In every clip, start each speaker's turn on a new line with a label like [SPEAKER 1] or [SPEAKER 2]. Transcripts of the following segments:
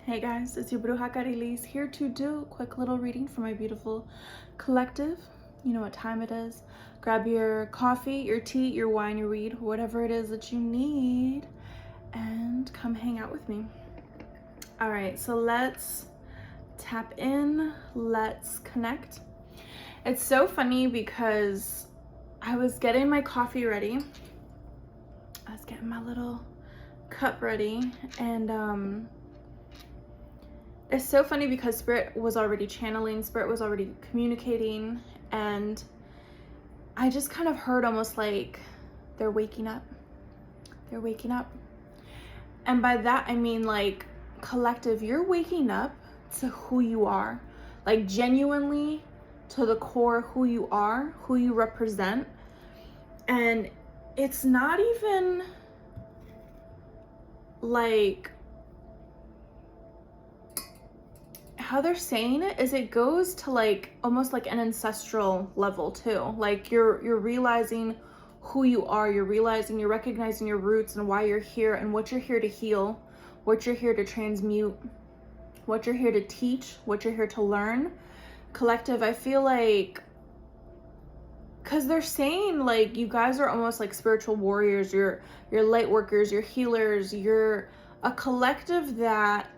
[SPEAKER 1] Hey guys, it's your brujacarrieliz here to do a quick little reading for my beautiful collective. You know what time it is. Grab your coffee, your tea, your wine, your weed, whatever it is that you need, and come hang out with me. All right, so let's tap in, let's connect. It's so funny because I was getting my coffee ready. I was getting my little cup ready, and it's so funny because Spirit was already channeling, Spirit was already communicating, and I just kind of heard almost like they're waking up. They're waking up. And by that, I mean like collective, you're waking up to who you are. Like genuinely to the core who you are, who you represent. And it's not even like, how they're saying it is it goes to like almost like an ancestral level too. Like you're realizing who you are, you're recognizing your roots and why you're here and what you're here to heal, what you're here to transmute, what you're here to teach, what you're here to learn. Collective, I feel like, because they're saying like you guys are almost like spiritual warriors, you're light workers, you're healers, you're a collective that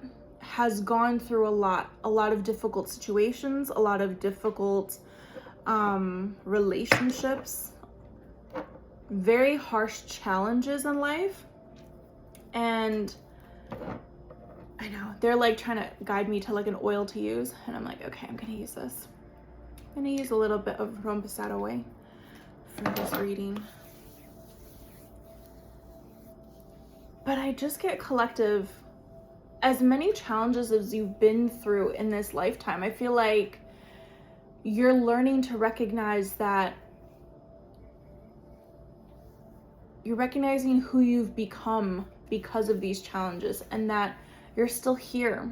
[SPEAKER 1] has gone through a lot of difficult situations, a lot of difficult relationships, very harsh challenges in life. And I know they're like trying to guide me to like an oil to use, and I'm like, okay, I'm gonna use this. I'm gonna use a little bit of 𝕭𝖵𝖆 for this reading. But I just get collective, as many challenges as you've been through in this lifetime, I feel like you're learning to recognize that you're recognizing who you've become because of these challenges, and that you're still here.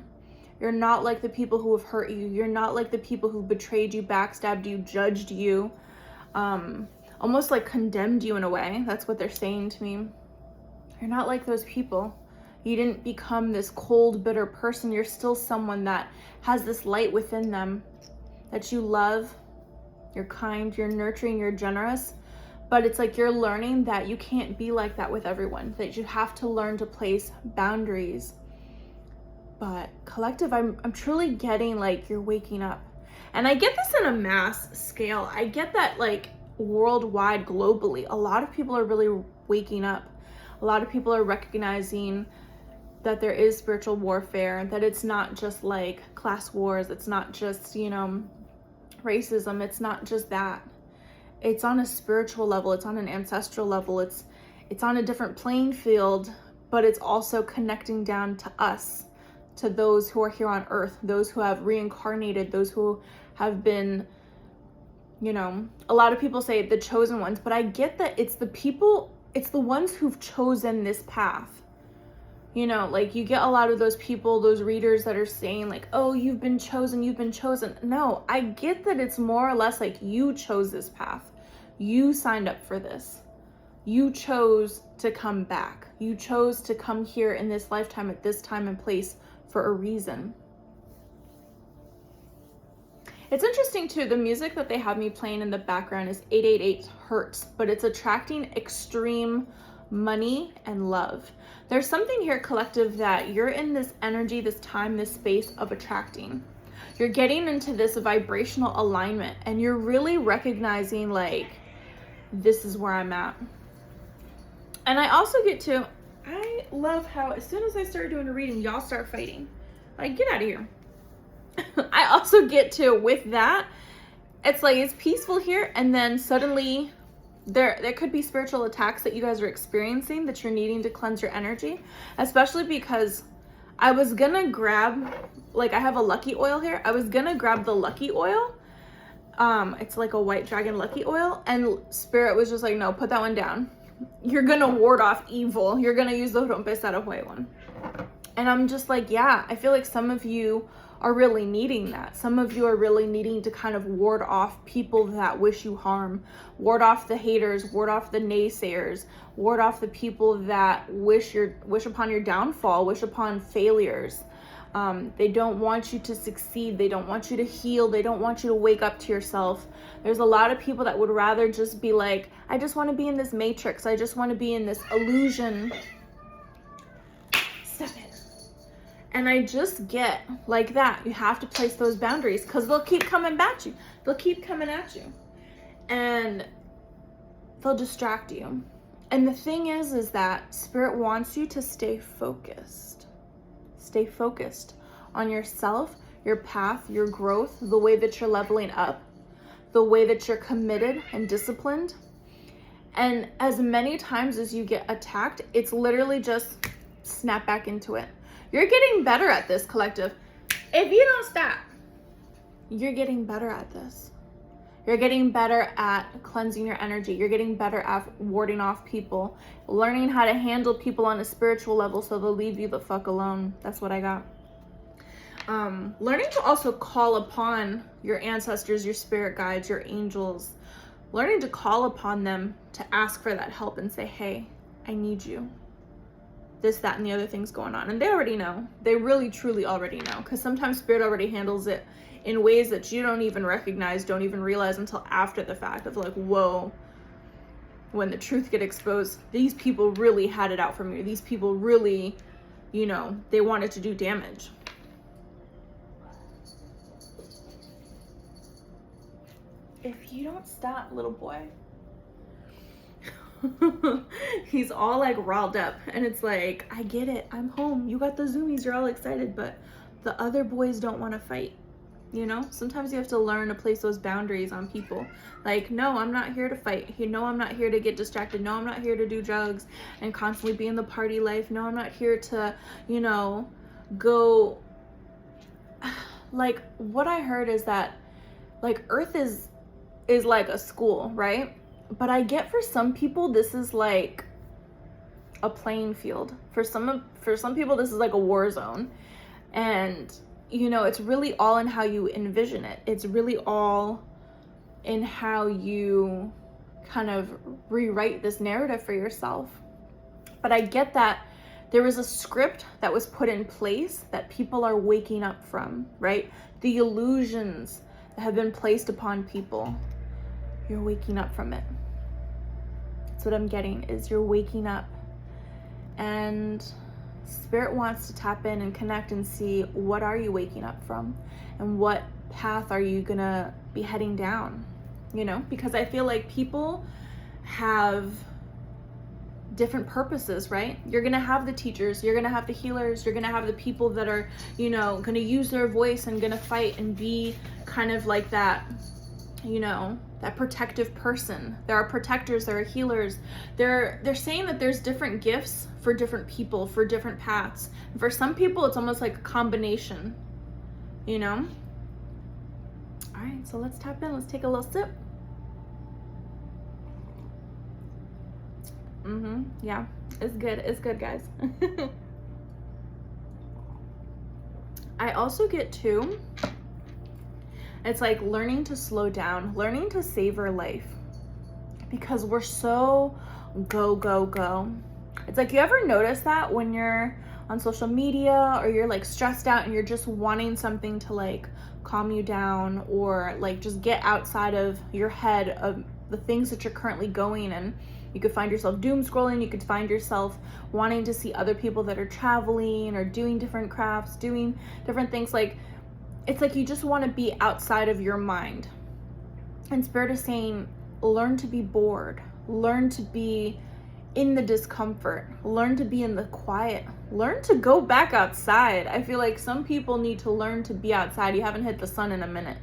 [SPEAKER 1] You're not like the people who have hurt you. You're not like the people who betrayed you, backstabbed you, judged you, almost like condemned you in a way. That's what they're saying to me. You're not like those people. You didn't become this cold, bitter person. You're still someone that has this light within them, that you love. You're kind, you're nurturing, you're generous. But it's like you're learning that you can't be like that with everyone, that you have to learn to place boundaries. But collective, I'm truly getting like you're waking up. And I get this in a mass scale. I get that like worldwide, globally, a lot of people are really waking up. A lot of people are recognizing that there is spiritual warfare, that it's not just like class wars, it's not just, you know, racism, it's not just that. It's on a spiritual level, it's on an ancestral level, it's on a different playing field, but it's also connecting down to us, to those who are here on earth, those who have reincarnated, those who have been, you know, a lot of people say the chosen ones, but I get that it's the people, it's the ones who've chosen this path. You know, like you get a lot of those people, those readers that are saying like, oh, you've been chosen, you've been chosen. No, I get that it's more or less like you chose this path. You signed up for this. You chose to come back. You chose to come here in this lifetime at this time and place for a reason. It's interesting too, the music that they have me playing in the background is 888 hertz, but it's attracting extreme money and love. There's something here, collective, that you're in this energy, this time, this space of attracting. You're getting into this vibrational alignment, and you're really recognizing like, this is where I'm at. And I also get to, I love how as soon as I start doing a reading, y'all start fighting. Like, get out of here. I also get to, with that, it's like it's peaceful here, and then suddenly there could be spiritual attacks that you guys are experiencing, that you're needing to cleanse your energy, especially because I was gonna grab, like I have a lucky oil here. I was gonna grab the lucky oil. It's like a white dragon lucky oil, and Spirit was just like, no, put that one down. You're gonna ward off evil. You're gonna use the 𝕭𝖵𝖆 one. And I'm just like, yeah, I feel like some of you are really needing that. Some of you are really needing to kind of ward off people that wish you harm, ward off the haters, ward off the naysayers, ward off the people that wish upon your downfall, wish upon failures. They don't want you to succeed. They don't want you to heal. They don't want you to wake up to yourself. There's a lot of people that would rather just be like, I just want to be in this matrix. I just want to be in this illusion. Stop it. And I just get like that. You have to place those boundaries because they'll keep coming at you. They'll keep coming at you. And they'll distract you. And the thing is that Spirit wants you to stay focused. Stay focused on yourself, your path, your growth, the way that you're leveling up, the way that you're committed and disciplined. And as many times as you get attacked, it's literally just snap back into it. You're getting better at this, collective. If you don't stop, you're getting better at this. You're getting better at cleansing your energy. You're getting better at warding off people, learning how to handle people on a spiritual level so they'll leave you the fuck alone. That's what I got. Learning to also call upon your ancestors, your spirit guides, your angels. Learning to call upon them to ask for that help and say, hey, I need you. This, that, and the other things going on. And they already know. They really, truly already know. Because sometimes Spirit already handles it in ways that you don't even recognize, don't even realize until after the fact of like, whoa, when the truth get exposed, these people really had it out for me. These people really, you know, they wanted to do damage. If you don't stop, little boy. He's all like riled up and it's like, I get it, I'm home, you got the zoomies, you're all excited, but the other boys don't want to fight. You know, sometimes you have to learn to place those boundaries on people. Like, no, I'm not here to fight. You know, I'm not here to get distracted. No, I'm not here to do drugs and constantly be in the party life. No, I'm not here to, you know, go. Like, what I heard is that, like, Earth is like a school, right? But I get for some people, this is like a playing field. For some people, this is like a war zone. And, you know, it's really all in how you envision it. It's really all in how you kind of rewrite this narrative for yourself. But I get that there was a script that was put in place that people are waking up from, right? The illusions that have been placed upon people. You're waking up from it. That's what I'm getting, is you're waking up. And Spirit wants to tap in and connect and see, what are you waking up from? And what path are you gonna be heading down? You know, because I feel like people have different purposes, right? You're gonna have the teachers, you're gonna have the healers, you're gonna have the people that are, you know, gonna use their voice and gonna fight and be kind of like that, you know, that protective person. There are protectors, there are healers. They're saying that there's different gifts for different people, for different paths. And for some people, it's almost like a combination, you know? All right, so let's tap in. Let's take a little sip. Yeah, it's good. It's good, guys. I also get too, it's like learning to slow down, learning to savor life, because we're so go, go, go. It's like, you ever notice that when you're on social media or you're like stressed out and you're just wanting something to like calm you down, or like just get outside of your head of the things that you're currently going in. You could find yourself doom scrolling. You could find yourself wanting to see other people that are traveling or doing different crafts, doing different things. Like, it's like you just want to be outside of your mind. And Spirit is saying, learn to be bored. Learn to be in the discomfort. Learn to be in the quiet. Learn to go back outside. I feel like some people need to learn to be outside. You haven't hit the sun in a minute.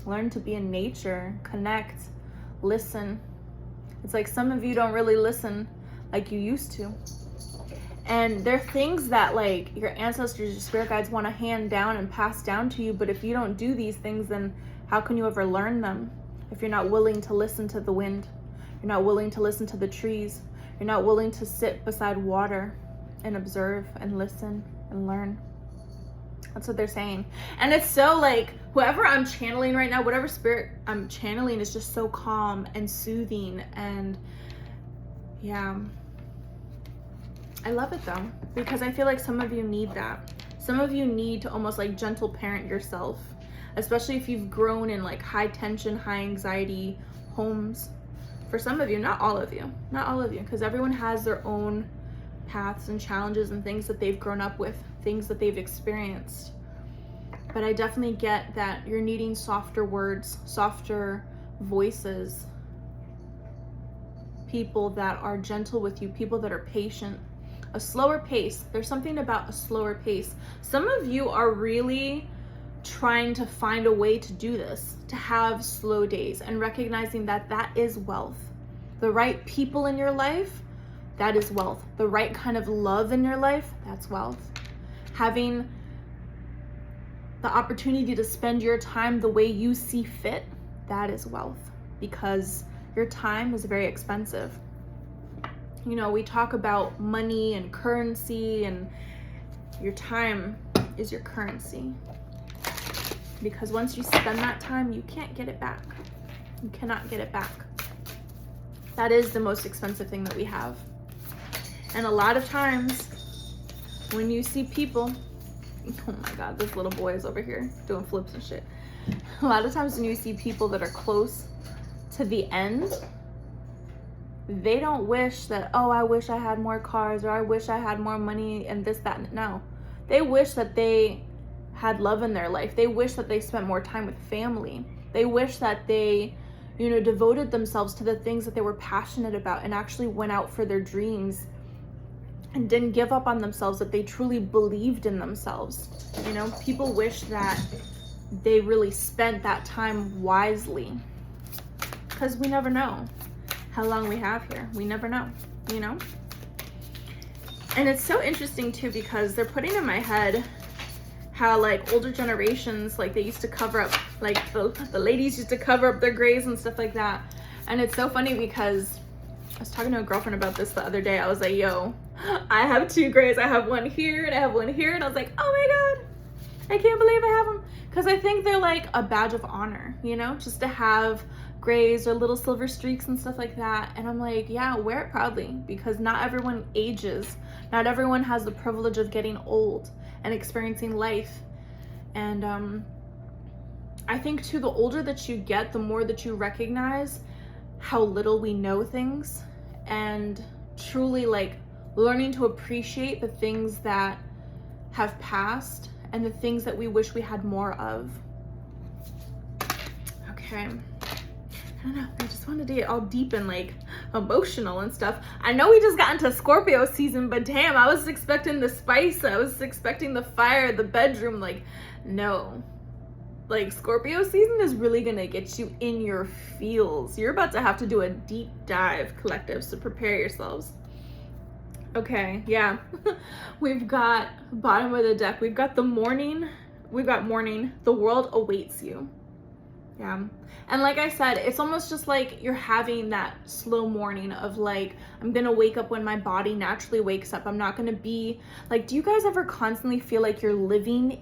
[SPEAKER 1] Learn to be in nature, connect, listen. It's like some of you don't really listen like you used to. And there are things that like your ancestors, your spirit guides want to hand down and pass down to you. But if you don't do these things, then how can you ever learn them? If you're not willing to listen to the wind, you're not willing to listen to the trees, you're not willing to sit beside water, and observe and listen and learn. That's what they're saying. And it's so like, whoever I'm channeling right now, whatever spirit I'm channeling is just so calm and soothing. And yeah, I love it though, because I feel like some of you need that. Some of you need to almost like gentle parent yourself, especially if you've grown in like high tension, high anxiety homes. For some of you, not all of you, because everyone has their own paths and challenges and things that they've grown up with, things that they've experienced. But I definitely get that you're needing softer words, softer voices, people that are gentle with you, people that are patient, a slower pace. There's something about a slower pace. Some of you are really trying to find a way to do this, to have slow days, and recognizing that that is wealth. The right people in your life, that is wealth. The right kind of love in your life, that's wealth. Having the opportunity to spend your time the way you see fit, that is wealth, because your time is very expensive. You know, we talk about money and currency, and your time is your currency. Because once you spend that time, you can't get it back. You cannot get it back. That is the most expensive thing that we have. And a lot of times when you see people, oh my God, this little boy is over here doing flips and shit. A lot of times when you see people that are close to the end, they don't wish that, oh, I wish I had more cars, or I wish I had more money and this, that. No, they wish that they had love in their life. They wish that they spent more time with family. They wish that they, you know, devoted themselves to the things that they were passionate about and actually went out for their dreams and didn't give up on themselves, that they truly believed in themselves. You know, people wish that they really spent that time wisely, because we never know how long we have here. We never know, you know? And it's so interesting too, because they're putting in my head how like older generations, like they used to cover up, like the ladies used to cover up their grays and stuff like that. And it's so funny because I was talking to a girlfriend about this the other day. I was like, yo, I have 2 grays. I have one here and I have one here. And I was like, oh my God, I can't believe I have them. Because I think they're like a badge of honor, you know, just to have grays or little silver streaks and stuff like that. And I'm like, yeah, wear it proudly, because not everyone ages. Not everyone has the privilege of getting old and experiencing life. And I think too, the older that you get, the more that you recognize how little we know things, and truly like learning to appreciate the things that have passed and the things that we wish we had more of. Okay. I don't know, I just wanted to get all deep and like emotional and stuff. I know we just got into Scorpio season, but damn, I was expecting the spice, I was expecting the fire, the bedroom. Like, no. Like, Scorpio season is really gonna get you in your feels. You're about to have to do a deep dive, collective, so prepare yourselves. Okay, yeah. We've got bottom of the deck. We've got the morning. We've got morning. The world awaits you. Yeah. And like I said, it's almost just like you're having that slow morning of like, I'm gonna wake up when my body naturally wakes up. I'm not gonna be like, do you guys ever constantly feel like you're living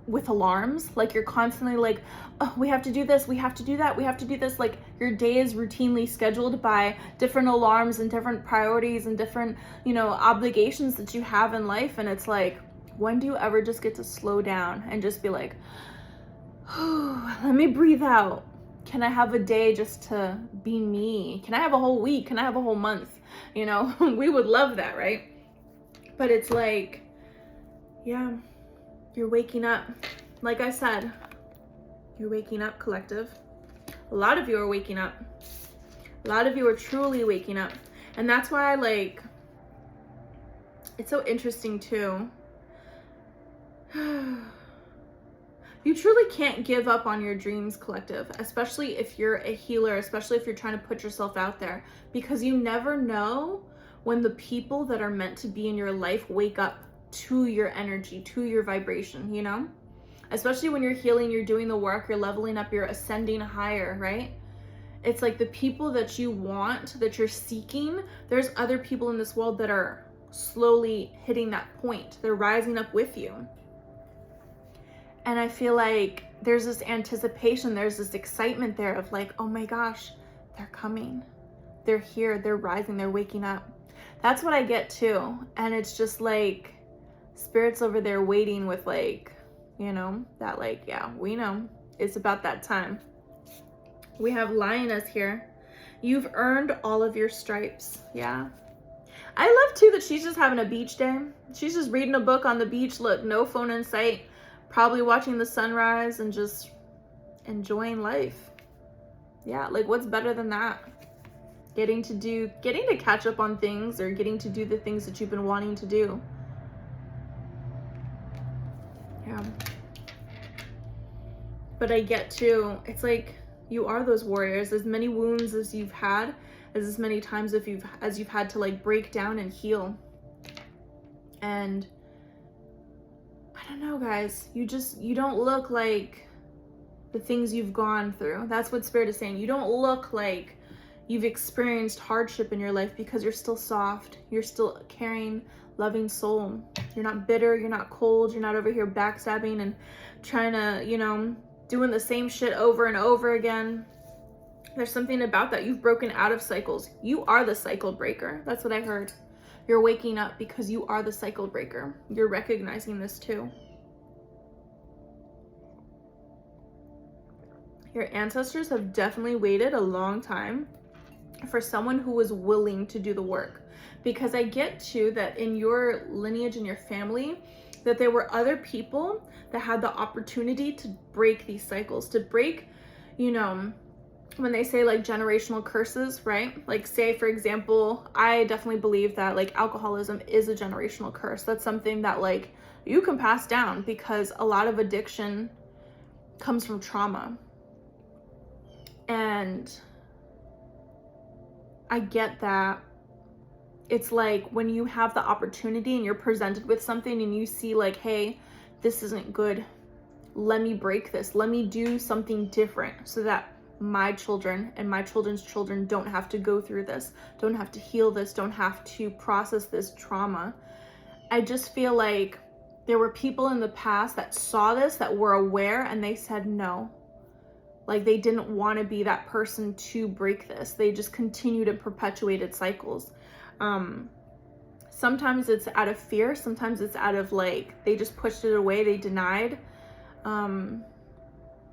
[SPEAKER 1] with alarms? Like you're constantly like, oh, we have to do this, we have to do that, we have to do this. Like your day is routinely scheduled by different alarms and different priorities and different, you know, obligations that you have in life. And it's like, when do you ever just get to slow down and just be like, oh, let me breathe out? Can I have a day just to be me? Can I have a whole week? Can I have a whole month? You know, we would love that, right? But it's like, yeah, you're waking up. Like I said, you're waking up, collective. A lot of you are waking up. A lot of you are truly waking up. And that's why, like, it's so interesting too. You truly can't give up on your dreams, collective, especially if you're a healer, especially if you're trying to put yourself out there, because you never know when the people that are meant to be in your life wake up to your energy, to your vibration, you know? Especially when you're healing, you're doing the work, you're leveling up, you're ascending higher, right? It's like the people that you want, that you're seeking, there's other people in this world that are slowly hitting that point. They're rising up with you. And I feel like there's this anticipation, there's this excitement there of like, oh my gosh, they're coming. They're here, they're rising, they're waking up. That's what I get too. And it's just like spirits over there waiting with like, you know, that like, yeah, we know it's about that time. We have Lioness here. You've earned all of your stripes. Yeah. I love too that she's just having a beach day. She's just reading a book on the beach. Look, no phone in sight. Probably watching the sunrise and just enjoying life. Yeah, like what's better than that? Getting to catch up on things, or getting to do the things that you've been wanting to do. Yeah. But I get to, it's like you are those warriors. As many wounds as you've had, as many times as you've had to like break down and heal. And I don't know, guys, you don't look like the things you've gone through. That's what Spirit is saying. You don't look like you've experienced hardship in your life, because you're still soft. You're still a caring, loving soul. You're not bitter. You're not cold. You're not over here backstabbing and trying to, you know, doing the same shit over and over again. There's something about that. You've broken out of cycles. You are the cycle breaker. That's what I heard. You're waking up because you are the cycle breaker. You're recognizing this too. Your ancestors have definitely waited a long time for someone who was willing to do the work. Because I get too that in your lineage and your family, that there were other people that had the opportunity to break these cycles, to break, you know, when they say like generational curses, right? Like say, for example, I definitely believe that like alcoholism is a generational curse. That's something that like you can pass down, because a lot of addiction comes from trauma. And I get that it's like when you have the opportunity and you're presented with something and you see like, hey, this isn't good. Let me break this. Let me do something different so that my children and my children's children don't have to go through this, don't have to heal this, don't have to process this trauma. I just feel like there were people in the past that saw this, that were aware, and they said no. Like they didn't want to be that person to break this. They just continued and perpetuated cycles. Sometimes it's out of fear. Sometimes it's out of like, they just pushed it away. They denied.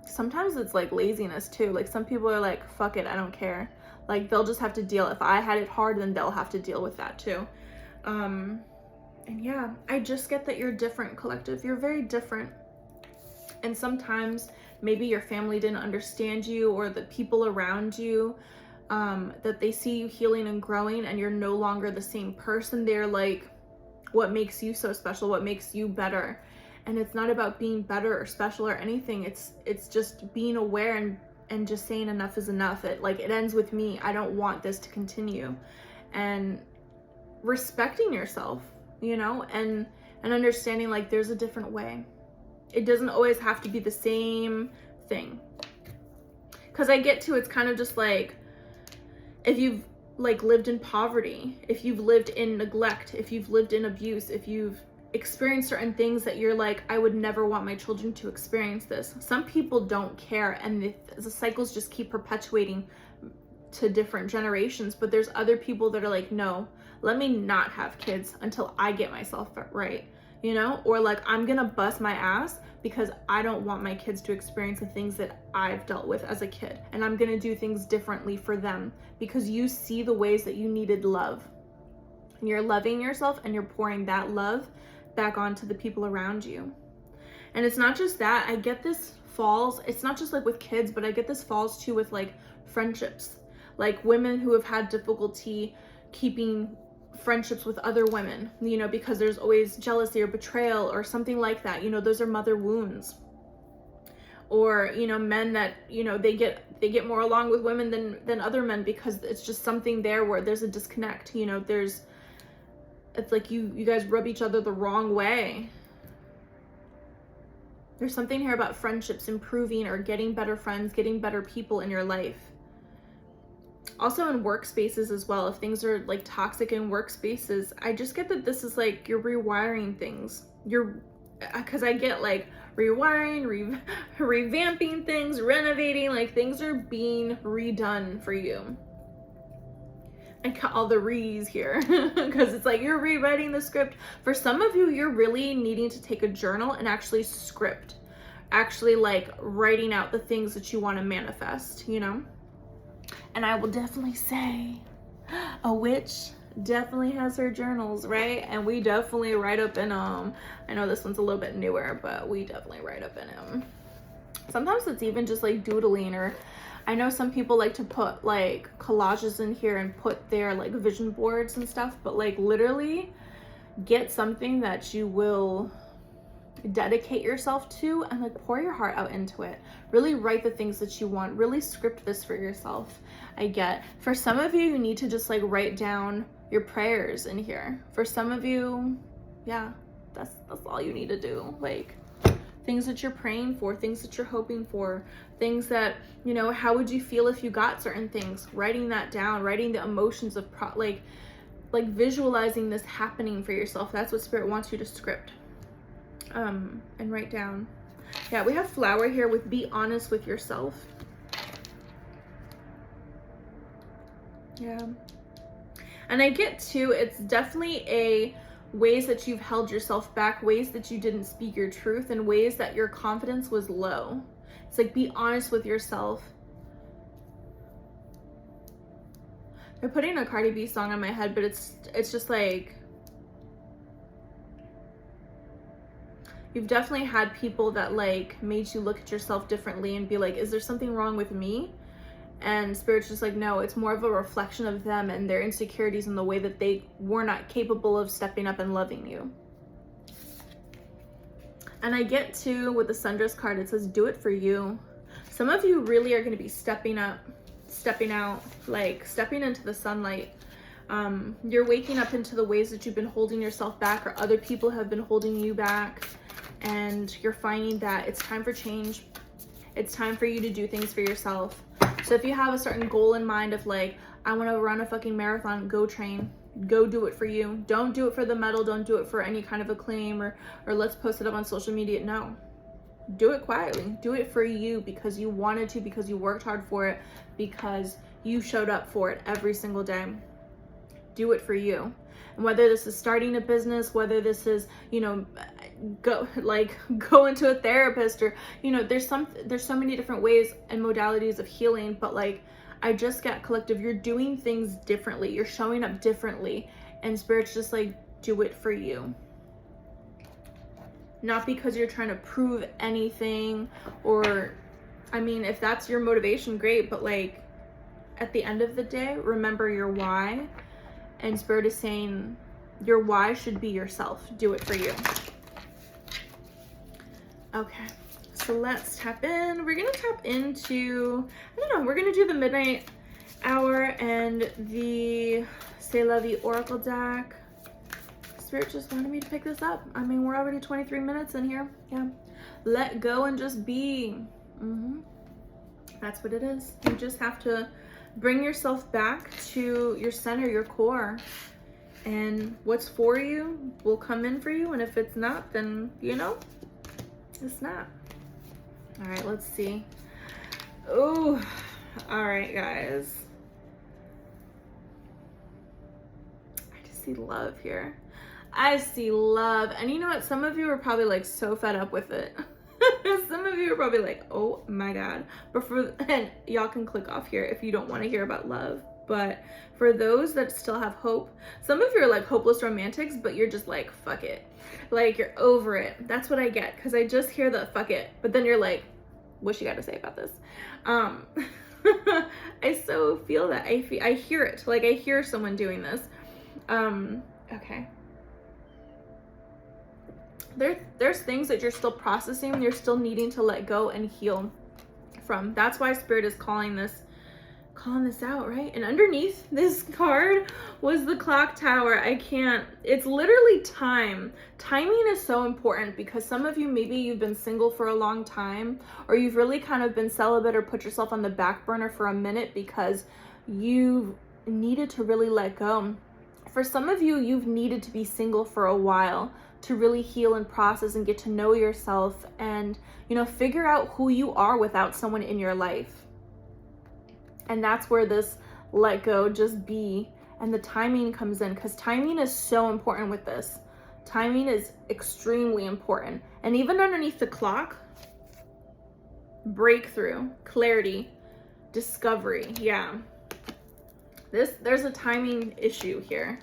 [SPEAKER 1] Sometimes it's like laziness too. Like some people are like, fuck it, I don't care. Like they'll just have to deal. If I had it hard, then they'll have to deal with that too. And yeah, I just get that you're different, collective. You're very different. And sometimes maybe your family didn't understand you, or the people around you, that they see you healing and growing and you're no longer the same person. They're like, what makes you so special? What makes you better? And it's not about being better or special or anything. It's just being aware and just saying enough is enough. It ends with me. I don't want this to continue. And respecting yourself, you know, and understanding like there's a different way. It doesn't always have to be the same thing. Because I get to, it's kind of just like, if you've like lived in poverty, if you've lived in neglect, if you've lived in abuse, if you've experienced certain things that you're like, I would never want my children to experience this. Some people don't care, and the cycles just keep perpetuating to different generations. But there's other people that are like, no, let me not have kids until I get myself right, you know? Or like, I'm gonna bust my ass because I don't want my kids to experience the things that I've dealt with as a kid. And I'm gonna do things differently for them, because you see the ways that you needed love. And you're loving yourself and you're pouring that love back onto the people around you. And it's not just that. I get this falls, it's not just like with kids, but I get this falls too with like friendships. Like women who have had difficulty keeping friendships with other women, you know, because there's always jealousy or betrayal or something like that. You know, those are mother wounds. Or, you know, men that, you know, they get more along with women than other men because it's just something there where there's a disconnect. You know, it's like you guys rub each other the wrong way. There's something here about friendships improving or getting better friends, getting better people in your life. Also in workspaces as well, if things are like toxic in workspaces, I just get that this is like you're rewiring things. Because I get like rewiring, revamping things, renovating, like things are being redone for you. I cut all the re's here because it's like you're rewriting the script. For some of you, you're really needing to take a journal and actually script, actually like writing out the things that you want to manifest, you know? And I will definitely say a witch definitely has her journals, right? And we definitely write up in them. I know this one's a little bit newer, but we definitely write up in them. Sometimes it's even just like doodling, or I know some people like to put like collages in here and put their like vision boards and stuff, but like literally get something that you will dedicate yourself to and like pour your heart out into it. Really write the things that you want. Really script this for yourself. I get. For some of you, you need to just like write down your prayers in here. For some of you, yeah, that's all you need to do. Like things that you're praying for, things that you're hoping for, things that, you know, how would you feel if you got certain things? Writing that down, writing the emotions of like visualizing this happening for yourself. That's what Spirit wants you to script and write down. Yeah, we have flower here with be honest with yourself. Yeah. And I get too, it's definitely a ways that you've held yourself back, ways that you didn't speak your truth, and ways that your confidence was low. It's like, be honest with yourself. They're putting a Cardi B song on my head, but it's just like, you've definitely had people that like made you look at yourself differently and be like, is there something wrong with me? And Spirit's just like, no, it's more of a reflection of them and their insecurities and the way that they were not capable of stepping up and loving you. And I get to, with the Sundress card, it says, do it for you. Some of you really are going to be stepping up, stepping out, like stepping into the sunlight. You're waking up into the ways that you've been holding yourself back, or other people have been holding you back. And you're finding that it's time for change. It's time for you to do things for yourself. So if you have a certain goal in mind of like, I want to run a fucking marathon, go train, go do it for you. Don't do it for the medal. Don't do it for any kind of acclaim or let's post it up on social media. No, do it quietly. Do it for you because you wanted to, because you worked hard for it, because you showed up for it every single day. Do it for you. And whether this is starting a business, whether this is, you know, go into a therapist, or, you know, there's so many different ways and modalities of healing, but like, I just get collective, you're doing things differently, you're showing up differently, and Spirit's just like, do it for you. Not because you're trying to prove anything, or, I mean, if that's your motivation, great, but like, at the end of the day, remember your why. And Spirit is saying your why should be yourself. Do it for you. Okay, so let's tap in. We're gonna tap into, I don't know, we're gonna do the midnight hour and the C'est La Vie Oracle deck. Spirit just wanted me to pick this up. I mean, we're already 23 minutes in here. Yeah. Let go and just be. That's what it is. You just have to bring yourself back to your center, your core, and what's for you will come in for you, and if it's not, then, you know, it's not. All right, let's see. Oh, all right, guys. I just see love here. I see love. And you know what? Some of you are probably like so fed up with it. Some of you are probably like, oh my God. But and y'all can click off here if you don't want to hear about love. But for those that still have hope, some of you are like hopeless romantics, but you're just like, fuck it. Like, you're over it. That's what I get. Because I just hear the fuck it. But then you're like, what you got to say about this? I so feel that. I hear it. Like, I hear someone doing this. Okay. There's things that you're still processing, you're still needing to let go and heal from. That's why Spirit is calling this out, right? And underneath this card was the clock tower. It's literally time. Timing is so important because some of you, maybe you've been single for a long time, or you've really kind of been celibate or put yourself on the back burner for a minute because you've needed to really let go. For some of you, you've needed to be single for a while to really heal and process and get to know yourself and, you know, figure out who you are without someone in your life. And that's where this let go, just be, and the timing comes in, because timing is so important with this. Timing is extremely important. And even underneath the clock, breakthrough, clarity, discovery. Yeah. There's a timing issue here.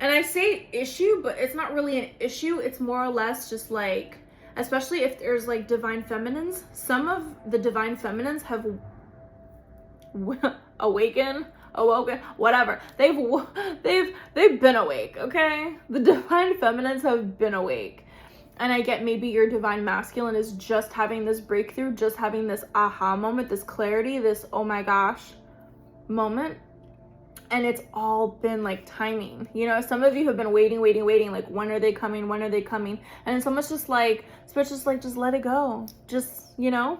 [SPEAKER 1] And I say issue, but it's not really an issue. It's more or less just like, especially if there's like divine feminines, some of the divine feminines have awoken, whatever. They've been awake, okay? The divine feminines have been awake. And I get maybe your divine masculine is just having this breakthrough, just having this aha moment, this clarity, this oh my gosh moment. And it's all been like timing. You know, some of you have been waiting, like, when are they coming? When are they coming? And someone's just like, Spirit's just like, just let it go. Just, you know,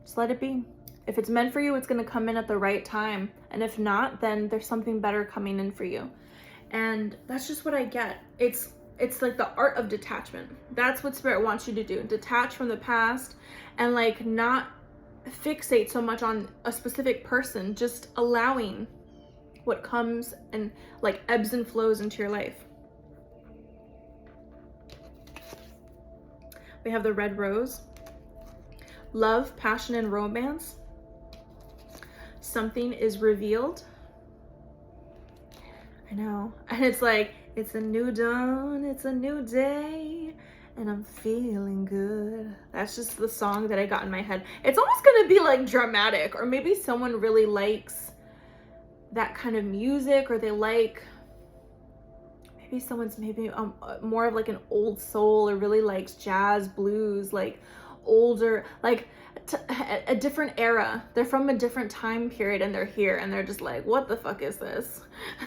[SPEAKER 1] just let it be. If it's meant for you, it's going to come in at the right time. And if not, then there's something better coming in for you. And that's just what I get. It's like the art of detachment. That's what Spirit wants you to do. Detach from the past and like not fixate so much on a specific person, just allowing what comes and like ebbs and flows into your life. We have the red rose. Love, passion, and romance. Something is revealed. I know. And it's like, it's a new dawn, it's a new day, and I'm feeling good. That's just the song that I got in my head. It's almost gonna be like dramatic, or maybe someone really likes that kind of music, or they like, maybe someone's more of like an old soul, or really likes jazz, blues, like older, like a different era. They're from a different time period and they're here and they're just like, what the fuck is this?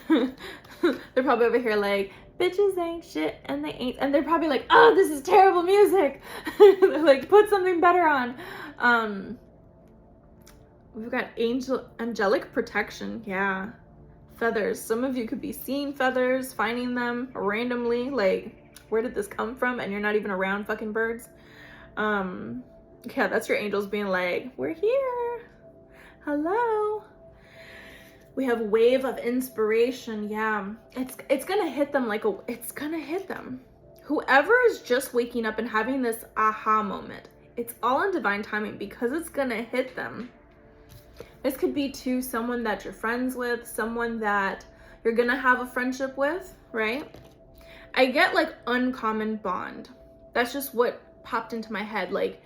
[SPEAKER 1] They're probably over here like, bitches ain't shit and they ain't, and they're probably like, oh, this is terrible music. Like, put something better on. We've got angelic protection. Yeah. Feathers. Some of you could be seeing feathers, finding them randomly. Like, where did this come from? And you're not even around fucking birds. Yeah, that's your angels being like, we're here. Hello. We have wave of inspiration. Yeah. It's gonna hit them like it's gonna hit them. Whoever is just waking up and having this aha moment, it's all in divine timing because it's gonna hit them. This could be to someone that you're friends with, someone that you're gonna have a friendship with, right? I get like uncommon bond. That's just what popped into my head. Like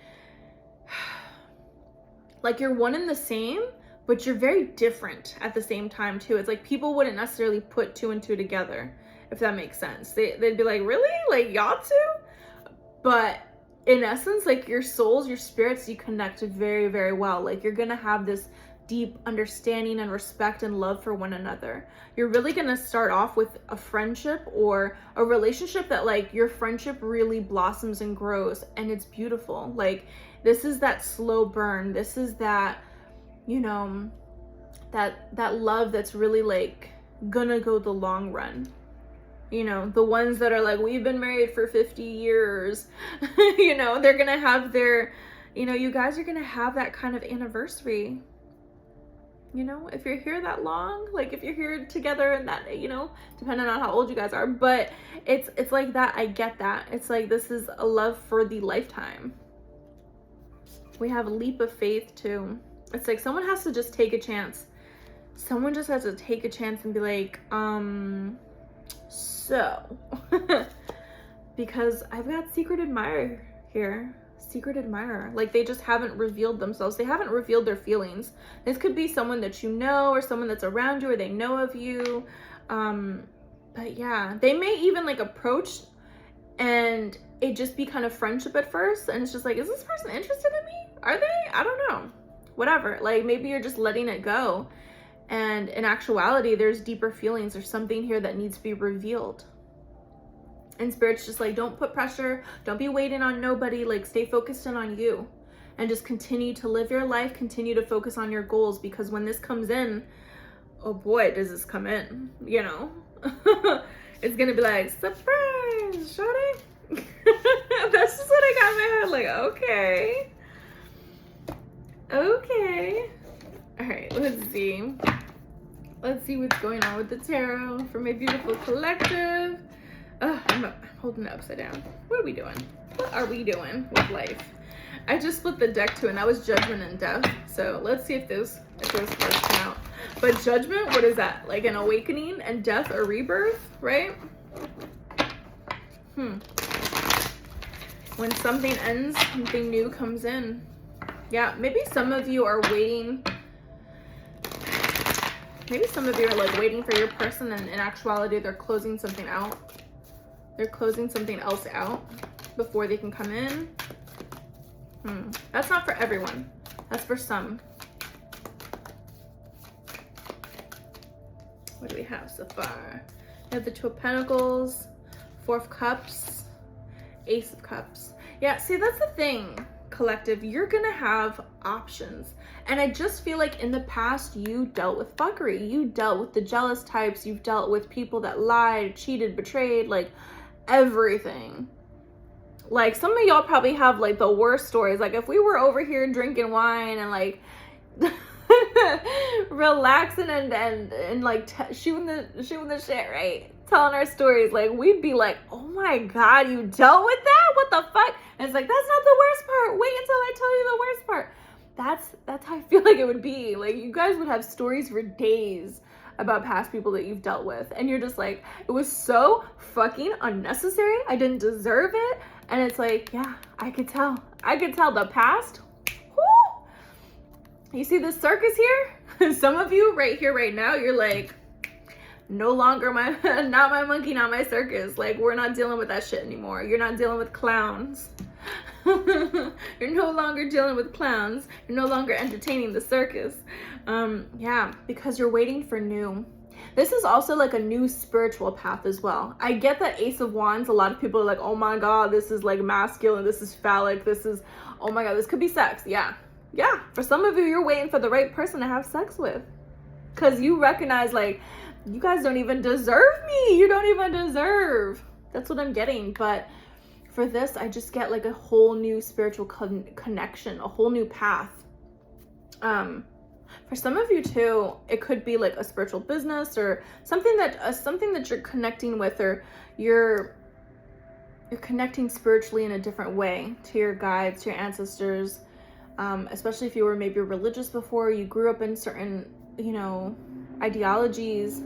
[SPEAKER 1] you're one and the same, but you're very different at the same time too. It's like people wouldn't necessarily put two and two together, if that makes sense. They'd be like, really? Like y'all two? But in essence, like your souls, your spirits, you connect very, very well. Like you're gonna have this deep understanding and respect and love for one another. You're really gonna start off with a friendship or a relationship that like your friendship really blossoms and grows and it's beautiful. Like this is that slow burn. This is that, you know, that love that's really like gonna go the long run. You know, the ones that are like, we've been married for 50 years, you know, they're gonna have their, you know, you guys are gonna have that kind of anniversary. You know, if you're here that long, like if you're here together and that, you know, depending on how old you guys are, but it's like that. I get that. It's like, this is a love for the lifetime. We have a leap of faith too. It's like someone has to just take a chance. Someone just has to take a chance and be like, so, because I've got secret admirer here. Secret admirer. Like they just haven't revealed themselves. They haven't revealed their feelings. This could be someone that you know or someone that's around you or they know of you. But yeah, they may even like approach and it just be kind of friendship at first. And it's just like, is this person interested in me? Are they? I don't know. Whatever. Like maybe you're just letting it go. And in actuality, there's deeper feelings. There's something here that needs to be revealed. And Spirit's just like, don't put pressure. Don't be waiting on nobody. Like stay focused in on you and just continue to live your life. Continue to focus on your goals, because when this comes in, oh boy, does this come in, you know? It's gonna be like, surprise, shawty. That's just what I got in my head, like, okay. Okay. All right, let's see. Let's see what's going on with the tarot for my beautiful collective. I'm holding it upside down. What are we doing? What are we doing with life? I just split the deck too, and that was Judgment and Death. So let's see if those work out. But Judgment, what is that? Like an awakening, and Death a rebirth, right? When something ends, something new comes in. Yeah, maybe some of you are waiting. Maybe some of you are like waiting for your person, and in actuality, they're closing something out. They're closing something else out before they can come in. That's not for everyone. That's for some. What do we have so far? We have the Two of Pentacles, Four of Cups, Ace of Cups. Yeah, see, that's the thing, collective. You're gonna have options. And I just feel like in the past, you dealt with fuckery. You dealt with the jealous types. You've dealt with people that lied, cheated, betrayed, like everything. Like some of y'all probably have like the worst stories. Like if we were over here drinking wine and like relaxing and like shooting the shit, right? Telling our stories, like we'd be like, oh my God, you dealt with that? What the fuck? And it's like, that's not the worst part. Wait until I tell you the worst part. That's how I feel like it would be. Like you guys would have stories for days about past people that you've dealt with. And you're just like, it was so fucking unnecessary. I didn't deserve it. And it's like, yeah, I could tell. I could tell the past. Whoo! You see this circus here? Some of you right here, right now, you're like, no longer not my monkey, not my circus. Like, we're not dealing with that shit anymore. You're not dealing with clowns. You're no longer dealing with clowns. You're no longer entertaining the circus. Yeah, because you're waiting for new. This is also like a new spiritual path as well. I get that Ace of Wands, a lot of people are like, oh my God, this is like masculine, this is phallic, this is, oh my God, this could be sex. Yeah. Yeah. For some of you, you're waiting for the right person to have sex with. Because you recognize like, you guys don't even deserve me. You don't even deserve. That's what I'm getting. But for this, I just get like a whole new spiritual connection, a whole new path. For some of you too, it could be like a spiritual business or something that you're connecting with, or you're connecting spiritually in a different way to your guides, to your ancestors. Especially if you were maybe religious before, you grew up in certain, you know, ideologies.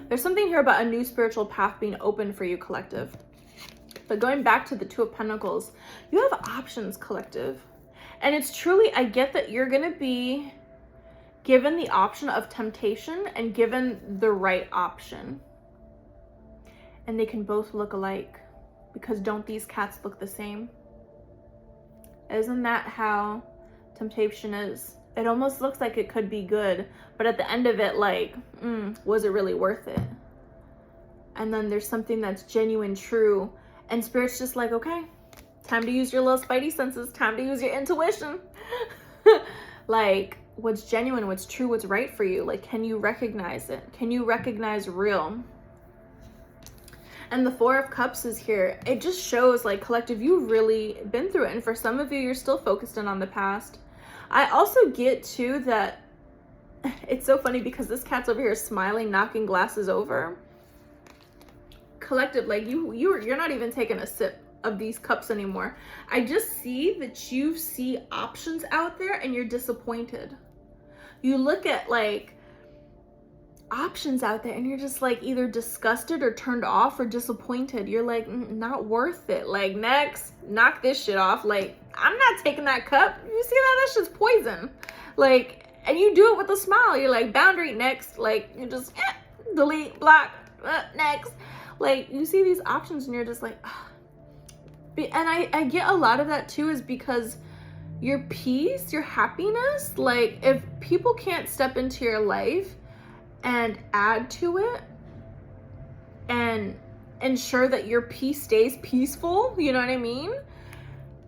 [SPEAKER 1] There's something here about a new spiritual path being open for you, collective. But going back to the Two of Pentacles, you have options, collective. And it's truly, I get that you're going to be given the option of temptation and given the right option. And they can both look alike, because don't these cats look the same? Isn't that how temptation is? It almost looks like it could be good, but at the end of it, like, was it really worth it? And then there's something that's genuine, true, and Spirit's just like, okay, time to use your little spidey senses, time to use your intuition. Like, what's genuine, what's true, what's right for you? Like, can you recognize it? Can you recognize real? And the Four of Cups is here. It just shows, like, collective, you've really been through it. And for some of you, you're still focused in on the past. I also get, too, that it's so funny because this cat's over here smiling, knocking glasses over. Collective, like, you're not even taking a sip of these cups anymore. I just see that you see options out there and you're disappointed. You look at, like, options out there and you're just like either disgusted or turned off or disappointed. You're like, not worth it. Like, next, knock this shit off. Like, I'm not taking that cup. You see that? That's just poison. Like, and you do it with a smile. You're like, boundary, next. Like, you just delete, block, next. Like, you see these options and you're just like, ugh. And I get a lot of that too, is because your peace, your happiness, like, if people can't step into your life and add to it and ensure that your peace stays peaceful, you know what I mean?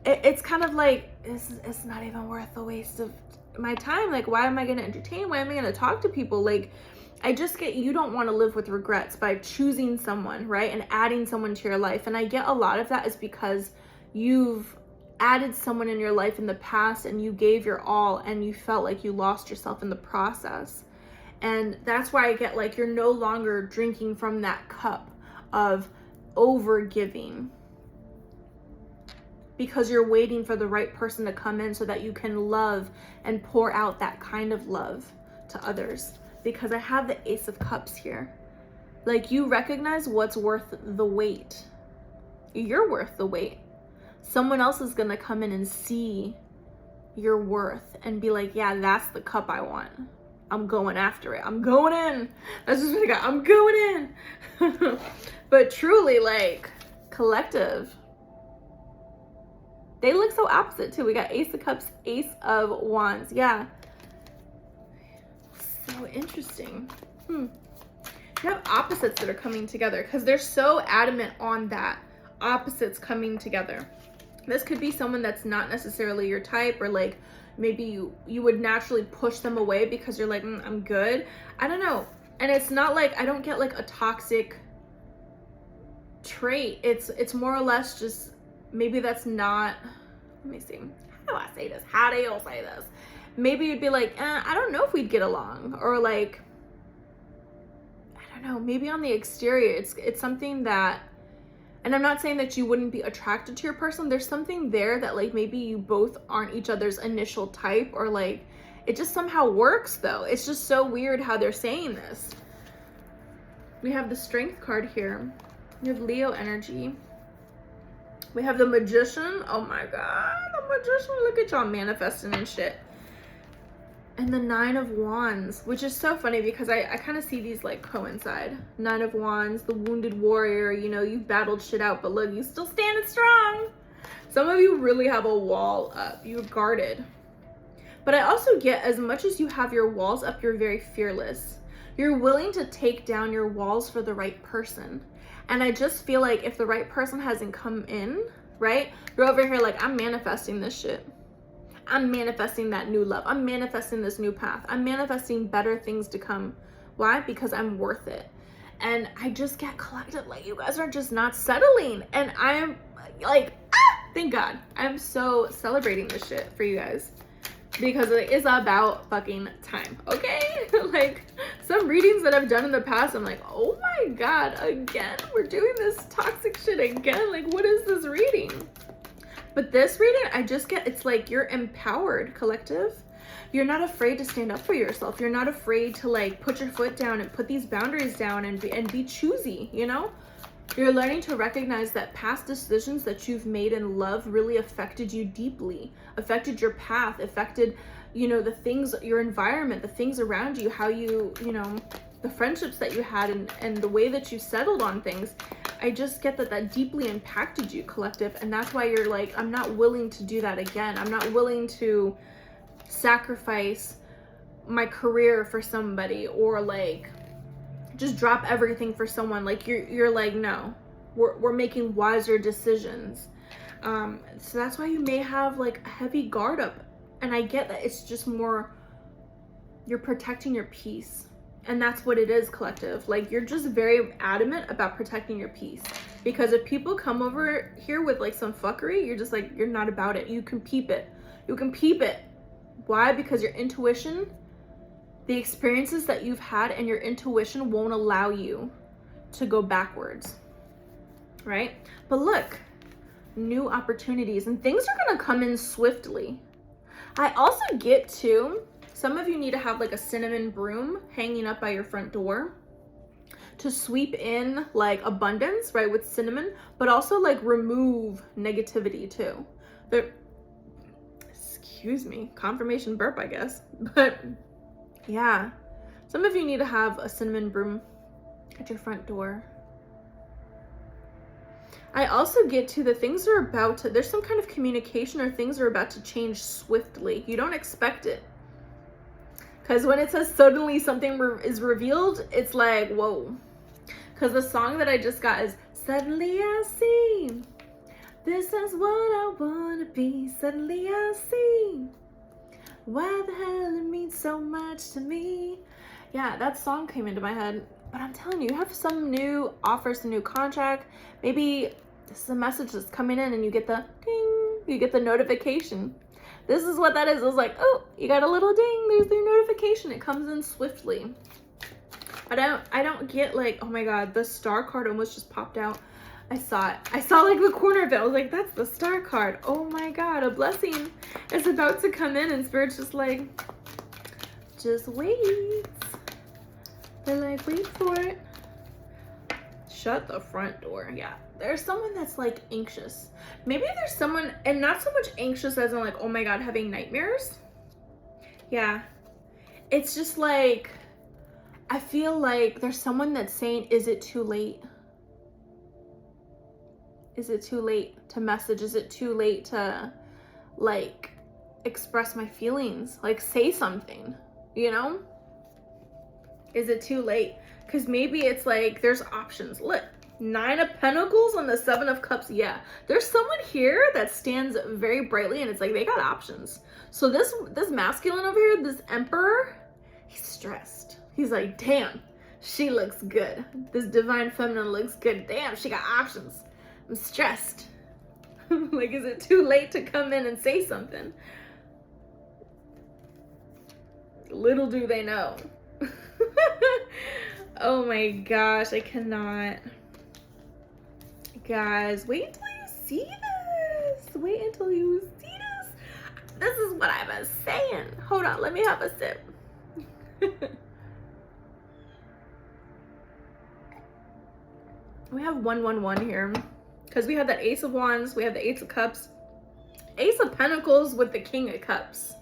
[SPEAKER 1] It's kind of like, it's not even worth the waste of my time. Like, why am I going to entertain? Why am I going to talk to people? Like, I just get, you don't want to live with regrets by choosing someone, right? And adding someone to your life. And I get a lot of that is because you've added someone in your life in the past and you gave your all and you felt like you lost yourself in the process. And that's why I get like, you're no longer drinking from that cup of over giving, because you're waiting for the right person to come in so that you can love and pour out that kind of love to others. Because I have the Ace of Cups here. Like, you recognize what's worth the wait. You're worth the wait. Someone else is gonna come in and see your worth and be like, yeah, that's the cup I want. I'm going after it. I'm going in. That's just what I got. I'm going in. But truly, like, collective, they look so opposite too. We got Ace of Cups, Ace of Wands. Yeah. So interesting. You have opposites that are coming together because they're so adamant on that. Opposites coming together. This could be someone that's not necessarily your type, or like maybe you would naturally push them away because you're like, I'm good. I don't know. And it's not like, I don't get like a toxic trait. It's more or less just, maybe that's not, let me see. How do I say this? How do you say this? Maybe you'd be like, I don't know if we'd get along, or like, I don't know, maybe on the exterior, it's something that, and I'm not saying that you wouldn't be attracted to your person. There's something there that like, maybe you both aren't each other's initial type, or like, it just somehow works though. It's just so weird how they're saying this. We have the Strength card here. We have Leo energy. We have the Magician. Oh my God, the Magician. Look at y'all manifesting and shit. And the Nine of Wands, which is so funny because I kind of see these like coincide. Nine of Wands, the wounded warrior, you know, you've battled shit out, but look, you still standing strong. Some of you really have a wall up. You're guarded. But I also get, as much as you have your walls up, you're very fearless. You're willing to take down your walls for the right person. And I just feel like if the right person hasn't come in, right? You're over here like, I'm manifesting this shit. I'm manifesting that new love. I'm manifesting this new path. I'm manifesting better things to come. Why? Because I'm worth it. And I just get collected, like, you guys are just not settling. And I am like, thank God. I'm so celebrating this shit for you guys, because it is about fucking time, okay? Like, some readings that I've done in the past, I'm like, oh my God, again, we're doing this toxic shit again. Like, what is this reading? But this reading, I just get, it's like you're empowered, collective. You're not afraid to stand up for yourself. You're not afraid to like put your foot down and put these boundaries down and be choosy, you know? You're learning to recognize that past decisions that you've made in love really affected you deeply, affected your path, affected, you know, the things, your environment, the things around you, how you know, the friendships that you had and the way that you settled on things. I just get that deeply impacted you, collective. And that's why you're like, I'm not willing to do that again. I'm not willing to sacrifice my career for somebody, or like just drop everything for someone. Like you're like, no, we're making wiser decisions. So that's why you may have like a heavy guard up. And I get that it's just more, you're protecting your peace. And that's what it is, collective. Like, you're just very adamant about protecting your peace. Because if people come over here with like some fuckery, you're just like, you're not about it. You can peep it. You can peep it. Why? Because your intuition, the experiences that you've had and your intuition won't allow you to go backwards, right? But look, new opportunities and things are gonna come in swiftly. I also get too, some of you need to have like a cinnamon broom hanging up by your front door to sweep in like abundance, right, with cinnamon, but also like remove negativity too. Excuse me, confirmation burp, I guess. But yeah, some of you need to have a cinnamon broom at your front door. I also get to the things are about to, there's some kind of communication or things are about to change swiftly. You don't expect it. Because when it says suddenly something is revealed, it's like, whoa. Because the song that I just got is, suddenly I see, this is what I want to be. Suddenly I see, why the hell it means so much to me. Yeah, that song came into my head. But I'm telling you, you have some new offers, some new contract. Maybe this is a message that's coming in and you get the ding, you get the notification. This is what that is. It was like, oh, you got a little ding, there's your notification. It comes in swiftly. But I don't get like, oh my God, the star card almost just popped out. I saw it. I saw like the corner of it. I was like, that's the star card. Oh my God, a blessing is about to come in, and Spirit's just like, just wait. They're like, wait for it. Shut the front door. Yeah, there's someone that's like anxious. Maybe there's someone, and not so much anxious as in like, oh my God, having nightmares. Yeah, it's just like, I feel like there's someone that's saying, is it too late? Is it too late to message? Is it too late to like express my feelings? Like say something, you know? Is it too late? Because maybe it's like there's options. Look, 9 of Pentacles and the 7 of Cups. Yeah, there's someone here that stands very brightly, and it's like they got options. So this masculine over here, this Emperor, he's stressed. He's like, damn, she looks good. This divine feminine looks good. Damn, she got options. I'm stressed. Like, is it too late to come in and say something? Little do they know. Oh my gosh, I cannot. Guys, wait until you see this. Wait until you see this. This is what I was saying. Hold on, let me have a sip. We have 111 here because we have that Ace of Wands, we have the Ace of Cups, Ace of Pentacles with the King of Cups.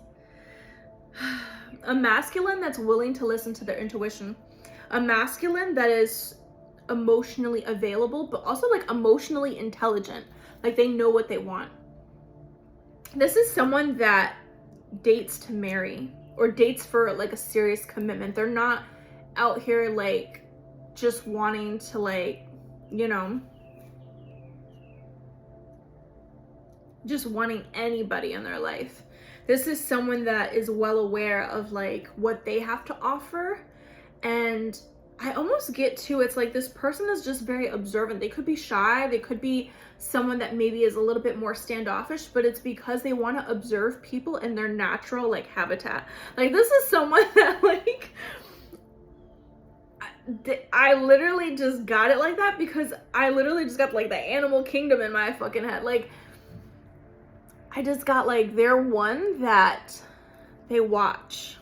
[SPEAKER 1] A masculine that's willing to listen to their intuition. A masculine that is emotionally available, but also like emotionally intelligent. Like they know what they want. This is someone that dates to marry or dates for like a serious commitment. They're not out here like just wanting to like, you know, just wanting anybody in their life. This is someone that is well aware of like what they have to offer. And I almost get to, it's like this person is just very observant. They could be shy. They could be someone that maybe is a little bit more standoffish, but it's because they want to observe people in their natural like habitat. Like this is someone that like, I literally just got it like that because I literally just got like the animal kingdom in my fucking head. Like I just got like, they're one that they watch.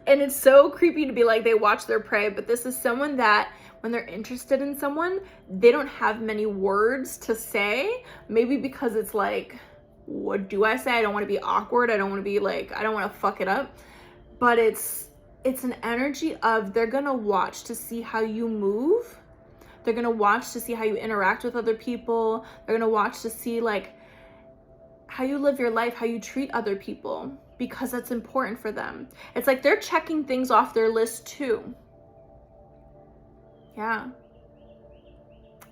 [SPEAKER 1] And it's so creepy to be like, they watch their prey, but this is someone that when they're interested in someone, they don't have many words to say. Maybe because it's like, what do I say? I don't want to be awkward. I don't want to be like, I don't want to fuck it up. But it's an energy of they're going to watch to see how you move. They're going to watch to see how you interact with other people. They're going to watch to see like how you live your life, how you treat other people, because that's important for them. It's like they're checking things off their list too. Yeah.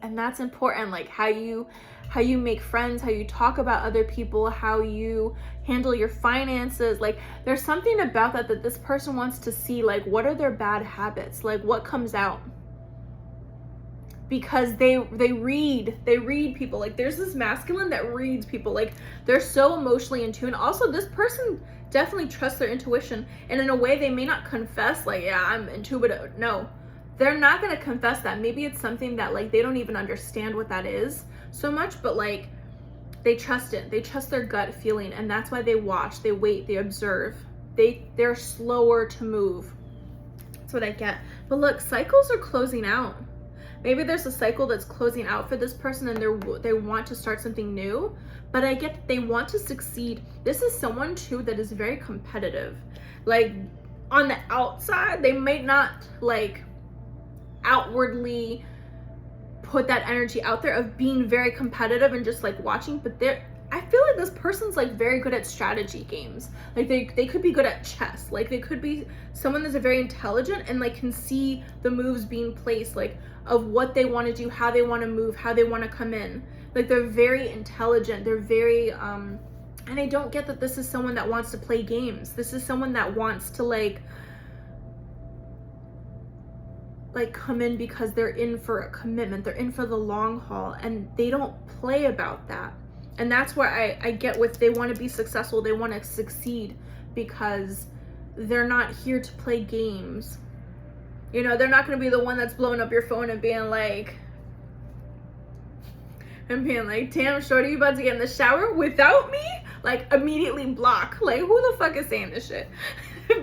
[SPEAKER 1] And that's important, like how you make friends, how you talk about other people, how you handle your finances. Like there's something about that this person wants to see, like what are their bad habits, like what comes out. Because they read people. Like there's this masculine that reads people. Like they're so emotionally in tune. Also, this person definitely trusts their intuition, and in a way they may not confess like, yeah, I'm intuitive. No, they're not going to confess that. Maybe it's something that like they don't even understand what that is so much, but like they trust it. They trust their gut feeling, and that's why they watch, they wait, they observe. They're slower to move. That's what I get. But look, cycles are closing out. Maybe there's a cycle that's closing out for this person and they want to start something new, but I get they want to succeed. This is someone too that is very competitive. Like on the outside, they might not like outwardly put that energy out there of being very competitive and just like watching, but I feel like this person's like very good at strategy games. Like they could be good at chess. Like they could be someone that's very intelligent and like can see the moves being placed, like of what they want to do, how they want to move, how they want to come in. Like they're very intelligent. They're very and I don't get that this is someone that wants to play games. This is someone that wants to like like come in because they're in for a commitment, they're in for the long haul, and they don't play about that. And that's where I get with, they want to be successful, they want to succeed, because they're not here to play games. You know, they're not going to be the one that's blowing up your phone and being like, damn, shorty, you about to get in the shower without me? Like, immediately block. Like, who the fuck is saying this shit?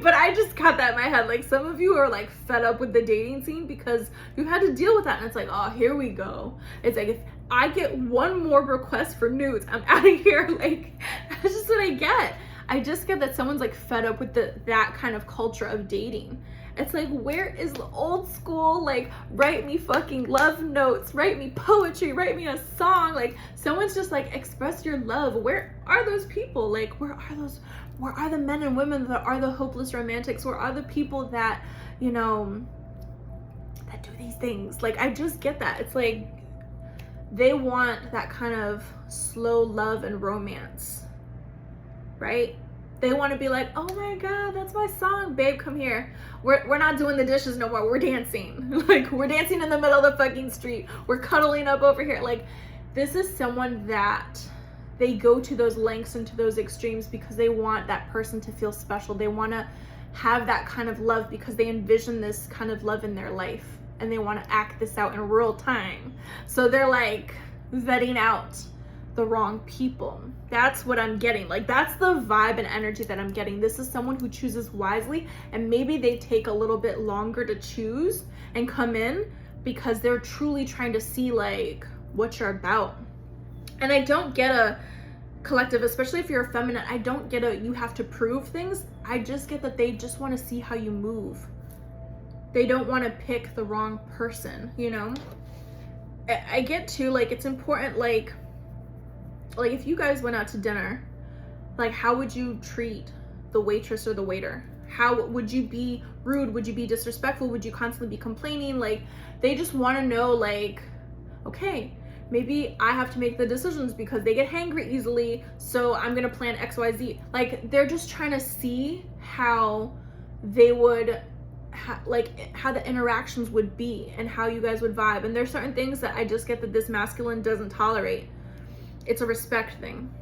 [SPEAKER 1] But I just got that in my head. Like, some of you are like fed up with the dating scene because you've had to deal with that. And it's like, oh, here we go. It's like, if I get one more request for nudes, I'm out of here. Like, that's just what I get. I just get that someone's like fed up with that kind of culture of dating. It's like, where is the old school, like, write me fucking love notes, write me poetry, write me a song? Like, someone's just like, express your love. Where are those people? Like, where are the men and women that are the hopeless romantics? Where are the people that, you know, that do these things? Like, I just get that. It's like, they want that kind of slow love and romance, right? They want to be like, oh my God, that's my song. Babe, come here. We're not doing the dishes no more. We're dancing. Like, we're dancing in the middle of the fucking street. We're cuddling up over here. Like, this is someone that they go to those lengths and to those extremes because they want that person to feel special. They want to have that kind of love because they envision this kind of love in their life. And they want to act this out in real time. So they're like vetting out the wrong people. That's what I'm getting. Like, that's the vibe and energy that I'm getting. This is someone who chooses wisely, and maybe they take a little bit longer to choose and come in because they're truly trying to see like what you're about. And I don't get a collective, especially if you're a feminine, I don't get a you have to prove things. I just get that they just want to see how you move. They don't want to pick the wrong person, you know? I get to, like, it's important, like if you guys went out to dinner, like, how would you treat the waitress or the waiter? How would you be rude? Would you be disrespectful? Would you constantly be complaining? Like, they just want to know, like, okay, maybe I have to make the decisions because they get hangry easily, so I'm gonna plan XYZ. Like, they're just trying to see how they would like how the interactions would be and how you guys would vibe. And there's certain things that I just get that this masculine doesn't tolerate. It's a respect thing.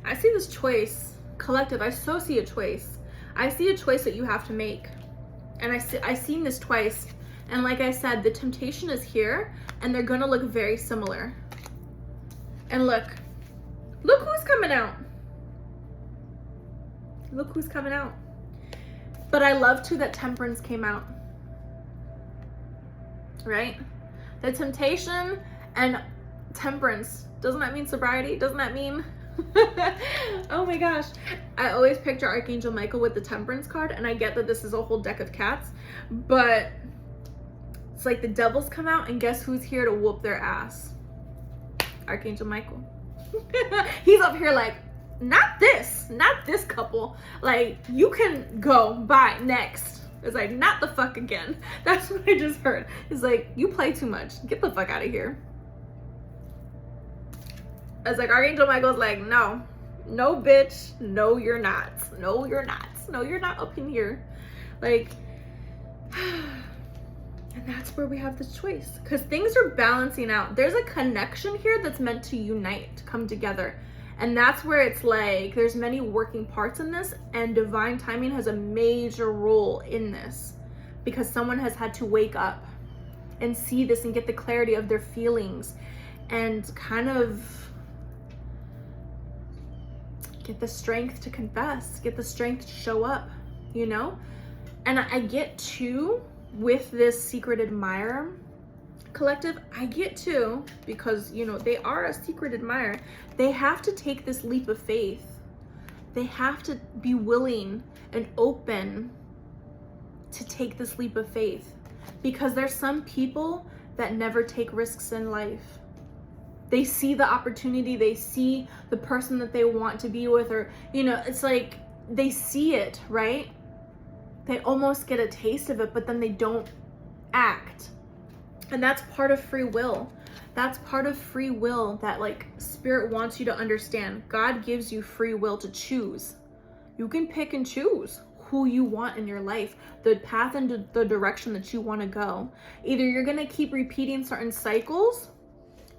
[SPEAKER 1] I see this choice, collective. I so see a choice. I see a choice that you have to make. And I've seen this twice. And like I said, the temptation is here and they're gonna look very similar. And look who's coming out. Look who's coming out. But I love too that temperance came out. Right? The temptation and temperance. Doesn't that mean sobriety? Doesn't that mean oh my gosh. I always picture Archangel Michael with the temperance card, and I get that this is a whole deck of cats, but it's like the devils come out, and guess who's here to whoop their ass? Archangel Michael. He's up here like, not this couple. Like, you can go, bye, next. It's like, not the fuck again. That's what I just heard. It's like, you play too much. Get the fuck out of here. It's like, Archangel Michael's like, no, bitch. No, you're not. No, you're not. No, you're not up in here. Like, and that's where we have this choice. Because things are balancing out. There's a connection here that's meant to unite, to come together. And that's where it's like, there's many working parts in this, and divine timing has a major role in this because someone has had to wake up and see this and get the clarity of their feelings and kind of get the strength to confess, get the strength to show up, you know? And I get too, with this secret admirer collective, I get to, because, you know, they are a secret admirer, they have to take this leap of faith. They have to be willing and open to take this leap of faith, because there's some people that never take risks in life. They see the opportunity, they see the person that they want to be with, or, you know, it's like they see it, right? They almost get a taste of it, but then they don't act. And that's part of free will. That's part of free will that, like, Spirit wants you to understand. God gives you free will to choose. You can pick and choose who you want in your life, the path and the direction that you want to go. Either you're going to keep repeating certain cycles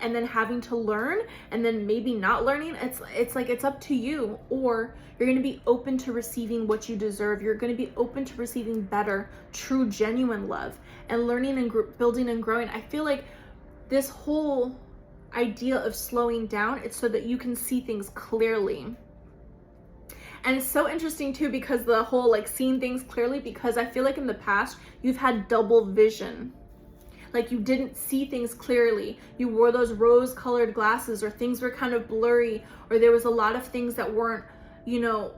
[SPEAKER 1] and then having to learn and then maybe not learning. It's like, it's up to you. Or you're going to be open to receiving what you deserve. You're going to be open to receiving better, true, genuine love and learning and building and growing. I feel like this whole idea of slowing down, it's so that you can see things clearly. And it's so interesting too, because the whole like seeing things clearly, because I feel like in the past you've had double vision. Like you didn't see things clearly. You wore those rose-colored glasses, or things were kind of blurry, or there was a lot of things that weren't, you know,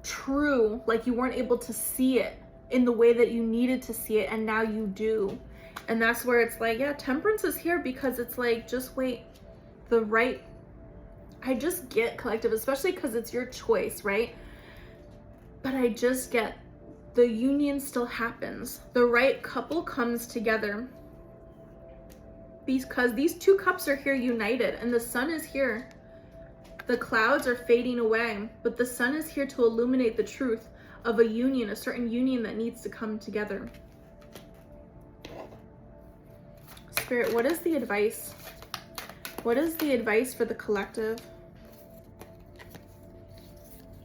[SPEAKER 1] true. Like you weren't able to see it in the way that you needed to see it, and now you do. And that's where it's like, yeah, temperance is here, because it's like, just wait. I just get, collective, especially because it's your choice, right? But I just get, the union still happens. The right couple comes together, because these two cups are here united, and the sun is here. The clouds are fading away, but the sun is here to illuminate the truth of a union, a certain union that needs to come together. Spirit, what is the advice? What is the advice for the collective?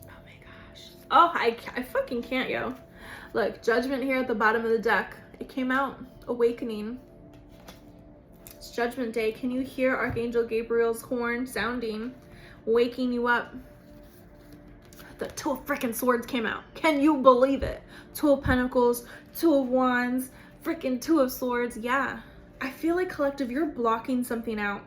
[SPEAKER 1] Oh my gosh. Oh, I fucking can't, yo. Look, judgment here at the bottom of the deck. It came out. Awakening. It's Judgment Day. Can you hear Archangel Gabriel's horn sounding, waking you up? The Two of freaking Swords came out. Can you believe it? Two of Pentacles, Two of Wands, freaking Two of Swords. Yeah. I feel like, collective, you're blocking something out.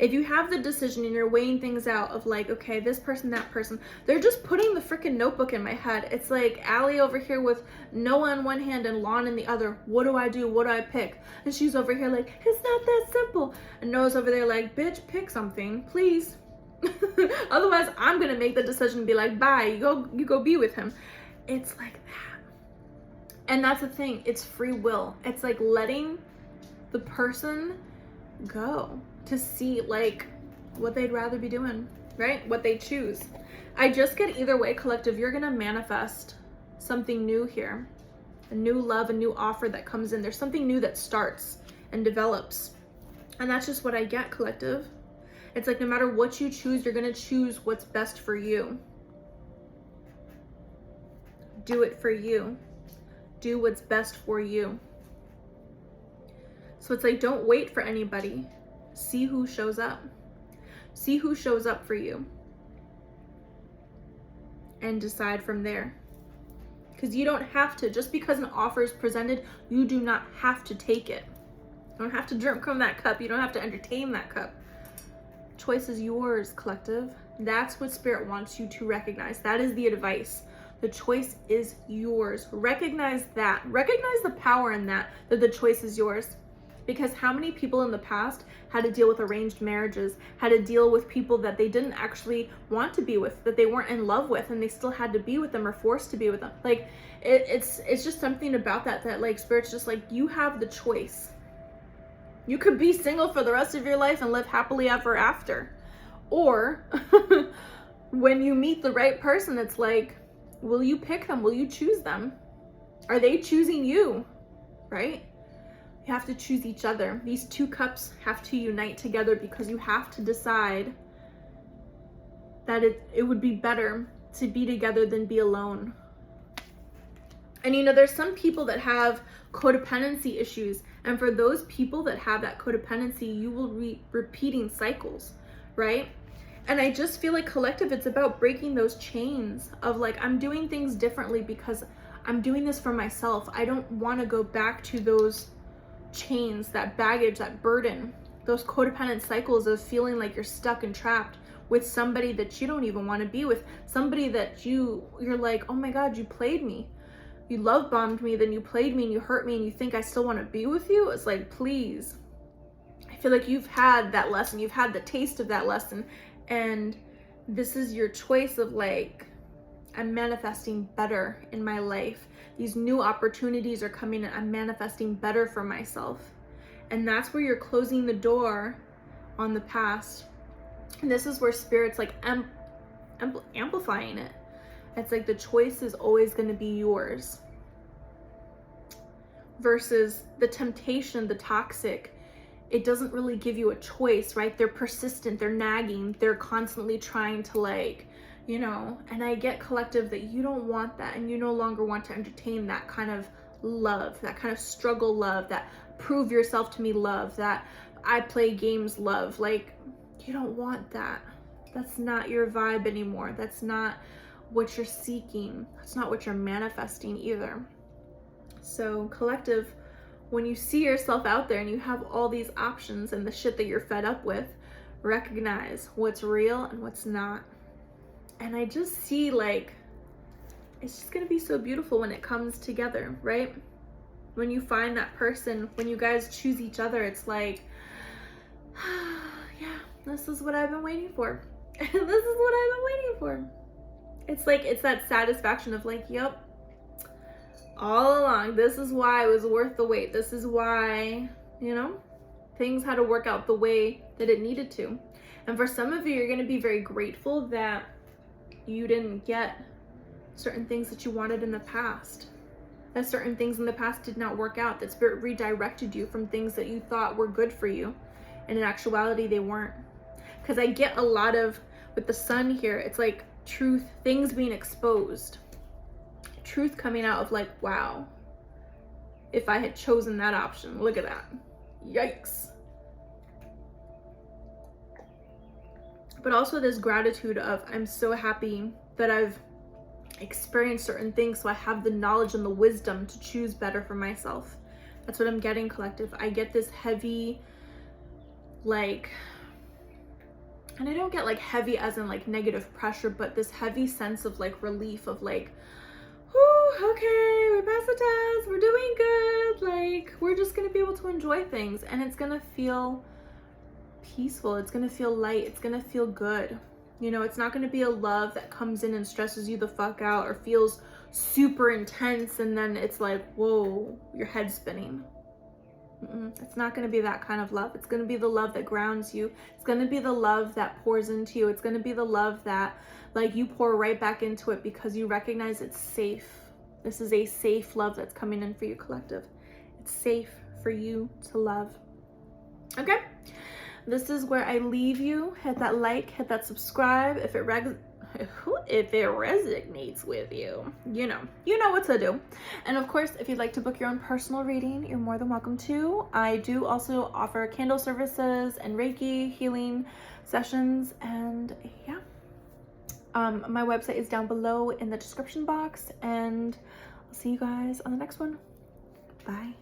[SPEAKER 1] If you have the decision and you're weighing things out of like, okay, this person, that person, they're just putting the freaking notebook in my head. It's like Allie over here with Noah in one hand and Lon in the other. What do I do? What do I pick? And she's over here like, it's not that simple. And Noah's over there like, bitch, pick something, please. Otherwise, I'm going to make the decision and be like, bye, you go be with him. It's like that. And that's the thing. It's free will. It's like letting the person go to see like what they'd rather be doing, right? What they choose. I just get, either way, collective, you're gonna manifest something new here. A new love, a new offer that comes in. There's something new that starts and develops. And that's just what I get, collective. It's like, no matter what you choose, you're gonna choose what's best for you. Do it for you. Do what's best for you. So it's like, don't wait for anybody. See who shows up. See who shows up for you. And decide from there. Because you don't have to, just because an offer is presented, you do not have to take it. You don't have to drink from that cup. You don't have to entertain that cup. Choice is yours, collective. That's what Spirit wants you to recognize. That is the advice. The choice is yours. Recognize that. Recognize the power in that the choice is yours. Because how many people in the past had to deal with arranged marriages, had to deal with people that they didn't actually want to be with, that they weren't in love with, and they still had to be with them or forced to be with them. Like, it's just something about that like, Spirit's just like, you have the choice. You could be single for the rest of your life and live happily ever after. Or when you meet the right person, it's like, will you pick them? Will you choose them? Are they choosing you? Right? You have to choose each other. These two cups have to unite together, because you have to decide that it would be better to be together than be alone. And you know, there's some people that have codependency issues. And for those people that have that codependency, you will be repeating cycles, right? And I just feel like, collective, it's about breaking those chains of like, I'm doing things differently because I'm doing this for myself. I don't want to go back to those chains, that baggage, that burden, those codependent cycles of feeling like you're stuck and trapped with somebody that you don't even want to be with, somebody that you're like, oh my God, you played me, you love bombed me, then you played me and you hurt me, and you think I still want to be with you. It's like, please. I feel like you've had that lesson, you've had the taste of that lesson, and this is your choice of like, I'm manifesting better in my life. These new opportunities are coming and I'm manifesting better for myself. And that's where you're closing the door on the past. And this is where Spirit's like amplifying it. It's like the choice is always going to be yours. Versus the temptation, the toxic, it doesn't really give you a choice, right? They're persistent, they're nagging, they're constantly trying to like, you know, and I get, collective, that you don't want that, and you no longer want to entertain that kind of love, that kind of struggle love, that prove yourself to me love, that I play games love. Like, you don't want that. That's not your vibe anymore. That's not what you're seeking. That's not what you're manifesting either. So collective, when you see yourself out there and you have all these options and the shit that you're fed up with, recognize what's real and what's not. And I just see, like, it's just gonna be so beautiful when it comes together, right? When you find that person, when you guys choose each other, it's like, yeah, this is what I've been waiting for. This is what I've been waiting for. It's like, it's that satisfaction of like, yep, all along, this is why it was worth the wait. This is why, you know, things had to work out the way that it needed to. And for some of you, you're going to be very grateful that you didn't get certain things that you wanted in the past, that certain things in the past did not work out, that spirit redirected you from things that you thought were good for you, and in actuality they weren't. Because I get a lot of, with the sun here, it's like truth, things being exposed, truth coming out of like, wow, if I had chosen that option, look at that, yikes. But also this gratitude of, I'm so happy that I've experienced certain things, so I have the knowledge and the wisdom to choose better for myself. That's what I'm getting, collective. I get this heavy, like, and I don't get like heavy as in like negative pressure, but this heavy sense of like relief of like, whew, okay, we passed the test, we're doing good, like we're just gonna be able to enjoy things, and it's gonna feel peaceful, it's gonna feel light, it's gonna feel good. You know, it's not gonna be a love that comes in and stresses you the fuck out or feels super intense and then it's like, whoa, your head's spinning. It's not going to be that kind of love. It's going to be the love that grounds you. It's going to be the love that pours into you. It's going to be the love that, like, you pour right back into it because you recognize it's safe. This is a safe love that's coming in for you, collective. It's safe for you to love. Okay? This is where I leave you. Hit that like, hit that subscribe. If it resonates with you, you know what to do. And of course, if you'd like to book your own personal reading, you're more than welcome to. I do also offer candle services and Reiki healing sessions, and yeah, my website is down below in the description box, and I'll see you guys on the next one. Bye.